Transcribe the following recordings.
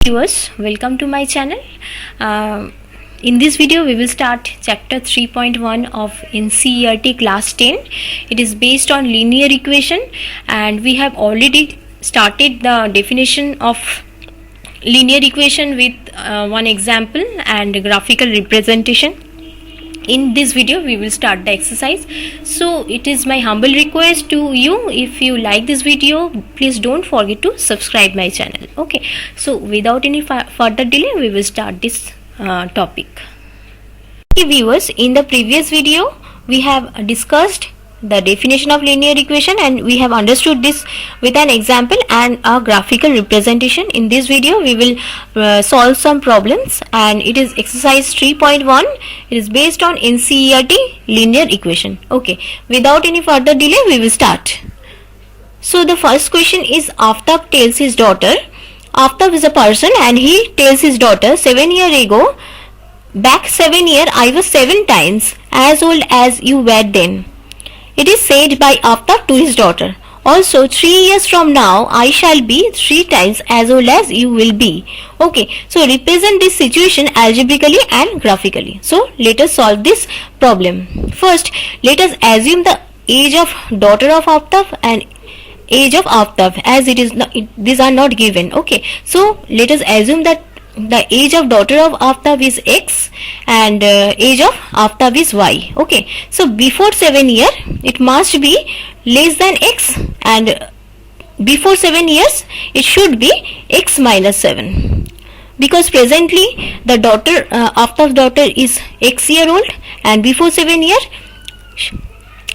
Viewers, welcome to my channel. In this video we will start chapter 3.1 of NCERT class 10. It is based on linear equation and we have already started the definition of linear equation with one example and graphical representation. In this video we will start the exercise. So it is my humble request to you, if you like this video, please don't forget to subscribe my channel. Okay, so without any further delay we will start this topic. Okay, viewers, in the previous video we have discussed the definition of linear equation and we have understood this with an example and a graphical representation. In this video we will solve some problems and it is exercise 3.1. It is based on NCERT linear equation. Okay, without any further delay we will start. So the first question is, Aftab tells his daughter, Aftab is a person and he tells his daughter, 7 years ago, back 7 years I was 7 times as old as you were then. It is said by Aftab to his daughter. Also, 3 years from now, I shall be 3 times as old as you will be. Okay, so represent this situation algebraically and graphically. So, let us solve this problem. First, let us assume the age of daughter of Aftab and age of Aftab, as it is not, these are not given. Okay, so let us assume that the age of daughter of Aftab is X and age of Aftab is Y. Okay, so before 7 years it must be less than X and before 7 years it should be X minus 7, because presently the daughter Aftab's daughter is X year old and before 7 years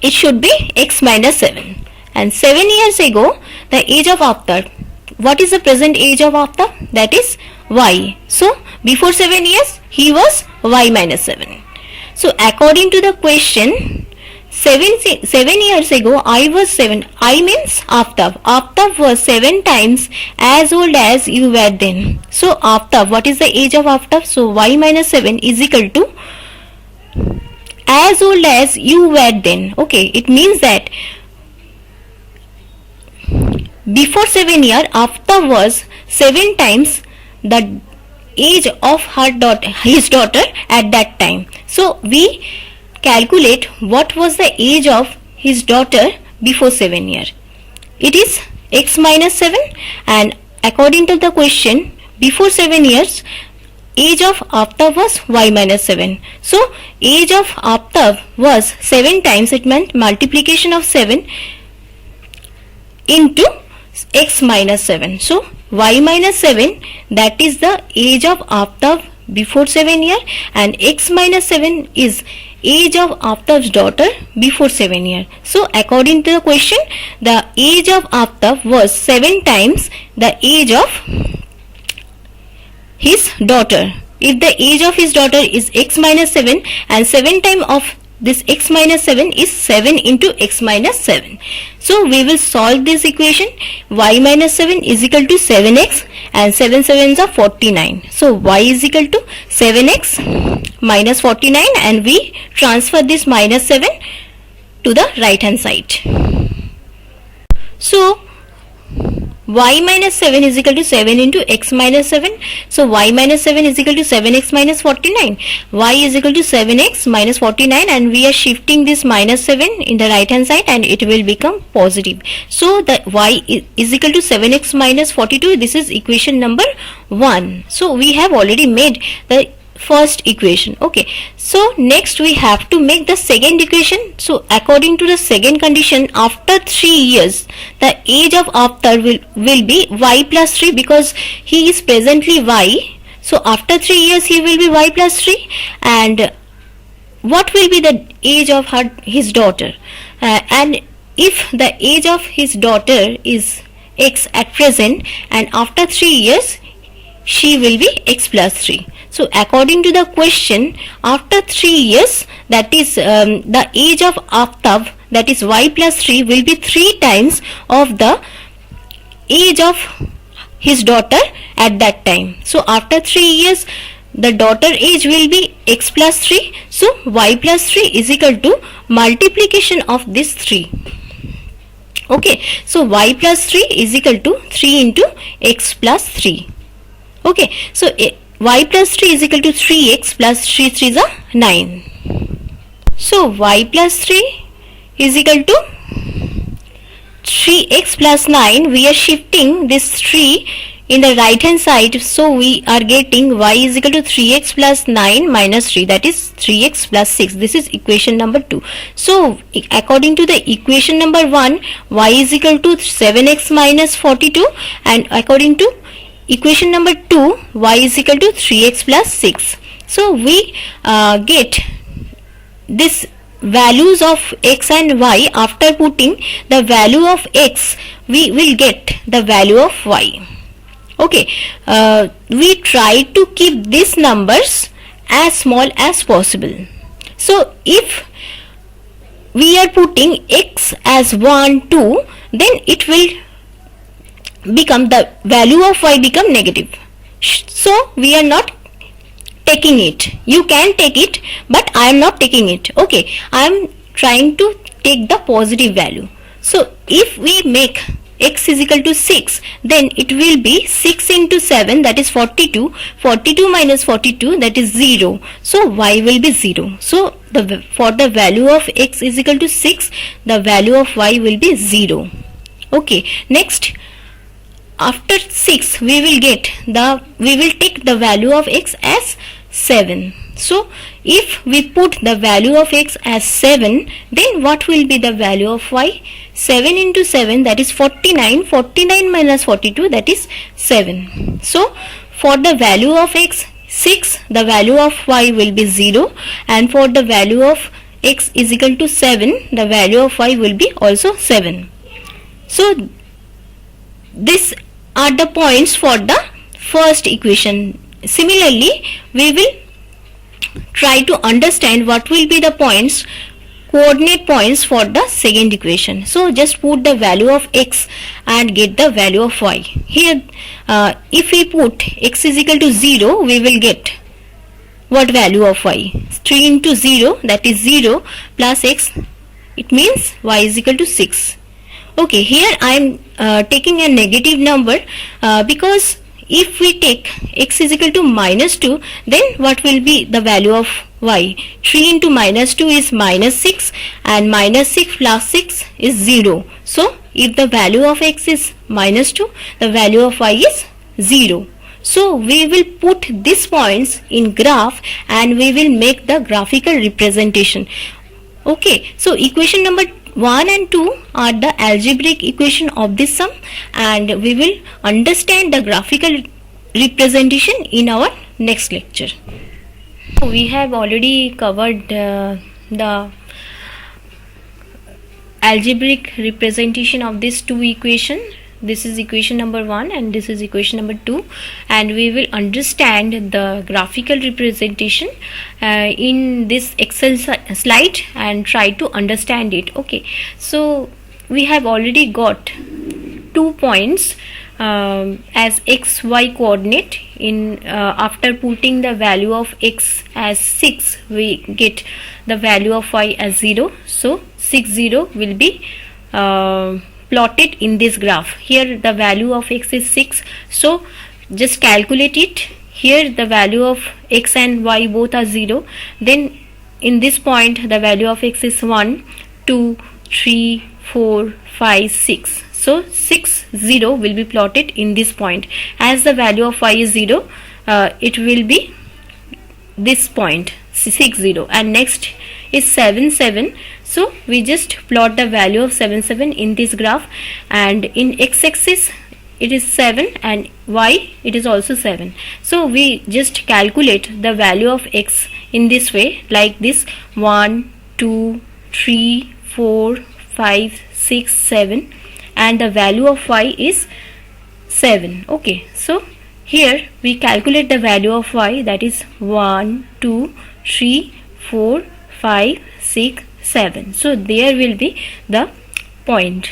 it should be X minus 7, and 7 years ago the age of Aftab, what is the present age of Aftab? That is Y. So before 7 years he was Y minus 7. So according to the question, 7 years ago I was 7. I means Aftab. Aftab was 7 times as old as you were then. So Aftab, what is the age of Aftab? So Y minus 7 is equal to as old as you were then. Okay, it means that before 7 years Aftab was 7 times the age of his daughter at that time. So we calculate what was the age of his daughter before 7 years. It is X minus 7, and according to the question, before 7 years age of Aftab was Y minus 7. So age of Aftab was 7 times, it meant multiplication of 7 into X minus 7. So Y minus 7, that is the age of Aftab before 7 years, and X minus 7 is age of Aftab's daughter before 7 years. So according to the question, the age of Aftab was 7 times the age of his daughter. If the age of his daughter is X minus 7 and 7 times of this X minus 7 is 7 into X minus 7. So we will solve this equation. Y minus 7 is equal to 7x and 7 sevens are 49. So y is equal to 7x minus 49, and we transfer this minus 7 to the right hand side. So y minus 7 is equal to 7 into x minus 7. So y minus 7 is equal to 7x minus 49. Y is equal to 7x minus 49, and we are shifting this minus 7 in the right hand side and it will become positive. So the y is equal to 7x minus 42. This is equation number 1. So we have already made the first equation. Okay, so next we have to make the second equation. So according to the second condition, after 3 years the age of Aftab will be Y plus 3, because he is presently Y. So after 3 years he will be Y plus 3, and what will be the age of his daughter? And if the age of his daughter is X at present, and after 3 years she will be X plus 3. So according to the question, after 3 years, that is the age of Aftab, that is Y plus 3, will be 3 times of the age of his daughter at that time. So after 3 years the daughter age will be X plus 3. So Y plus 3 is equal to multiplication of this 3. Okay, so Y plus 3 is equal to 3 into X plus 3. Okay, so y plus 3 is equal to 3x plus 3 3 is a 9. So y plus 3 is equal to 3x plus 9. We are shifting this 3 in the right hand side, so we are getting y is equal to 3x plus 9 minus 3, that is 3x plus 6. This is equation number 2. So according to the equation number 1, y is equal to 7x minus 42, and according to equation number 2, y is equal to 3x plus 6. So we get this values of x and y. After putting the value of x, we will get the value of y. Okay, we try to keep these numbers as small as possible. So if we are putting x as 1, 2, then it will become, the value of y become negative. So we are not taking it. You can take it, but I am not taking it. Okay, I am trying to take the positive value. So if we make x is equal to 6, then it will be 6 into 7, that is 42. 42 minus 42, that is 0. So y will be 0. So for the value of x is equal to 6, the value of y will be 0. Okay, next, after 6 we will take the value of x as 7. So if we put the value of x as 7, then what will be the value of y? 7 into 7, that is 49. 49 minus 42, that is 7. So for the value of x 6, the value of y will be 0, and for the value of x is equal to 7, the value of y will be also 7. So these are the points for the first equation. Similarly, we will try to understand what will be the coordinate points for the second equation. So just put the value of x and get the value of y. Here if we put x is equal to 0, we will get what value of y? 3 into 0, that is 0, plus x, it means y is equal to 6. Okay, here I am taking a negative number because if we take x is equal to minus 2, then what will be the value of y? 3 into minus 2 is minus 6, and minus 6 plus 6 is 0. So if the value of x is minus 2, the value of y is 0. So we will put these points in graph and we will make the graphical representation. Okay, so equation number 1 and 2 are the algebraic equation of this sum, and we will understand the graphical representation in our next lecture. We have already covered the algebraic representation of these two equations. This is equation number 1 and this is equation number 2, and we will understand the graphical representation in this Excel slide and try to understand it. Okay, so we have already got 2 points as x y coordinate. In after putting the value of x as 6, we get the value of y as 0. So 6 0 will be plotted in this graph. Here the value of x is 6, so just calculate it. Here the value of x and y both are 0. Then in this point the value of x is 1, 2, 3, 4, 5, 6. So 6 0 will be plotted in this point. As the value of y is 0, it will be this point 6 0, and next is 7 7. So we just plot the value of 7 7 in this graph, and in x-axis it is 7 and y it is also 7. So we just calculate the value of x in this way, like this: 1, 2, 3, 4, 5, 6, 7, and the value of y is 7. Okay, so here we calculate the value of y, that is 1, 2, 3, 4, 5, 6, 7. So there will be the point.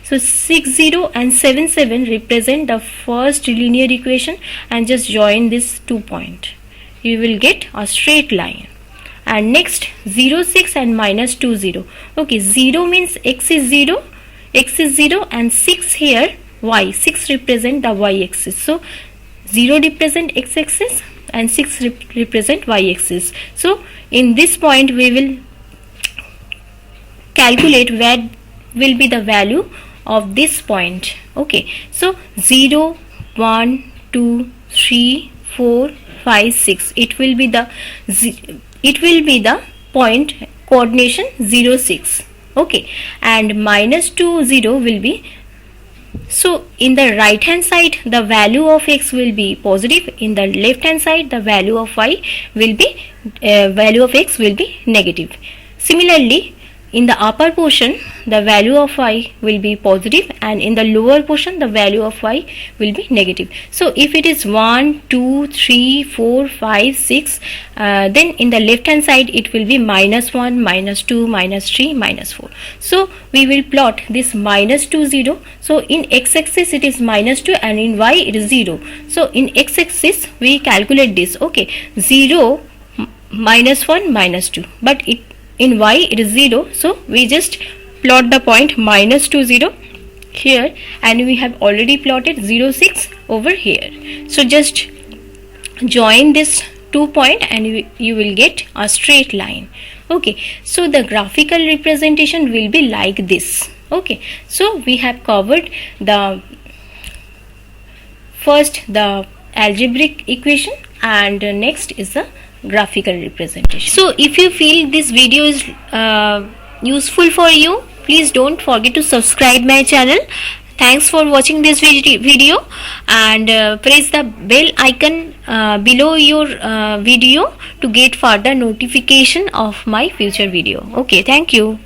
So 6 0 and 7 7 represent the first linear equation, and just join this 2 point. You will get a straight line. And next 0 6 and minus 2 0. Okay, 0 means x is 0, and 6 here y. 6 represent the y axis. So 0 represent x-axis and 6 represent y-axis. So in this point we will calculate where will be the value of this point. Okay, so 0, 1, 2, 3, 4, 5, 6. It will be the point coordination 0, 6. Okay, and -2, 0 will be, so in the right hand side the value of x will be positive, in the left hand side the value of y will be x will be negative. Similarly, in the upper portion the value of y will be positive, and in the lower portion the value of y will be negative. So if it is 1, 2, 3, 4, 5, 6, then in the left hand side it will be -1, -2, -3, -4. So we will plot this -2, 0. So in x-axis it is -2 and in y it is 0. So in x-axis we calculate this. Okay, 0, -1, -2, but in y it is 0, so we just plot the point -2, 0 here, and we have already plotted 0, 6 over here. So just join this 2 point and you will get a straight line. Okay, so the graphical representation will be like this. Okay, so we have covered the first the algebraic equation, and next is the graphical representation. So if you feel this video is useful for you, please don't forget to subscribe my channel. Thanks for watching this video, and press the bell icon below your video to get further notification of my future video. Okay, thank you.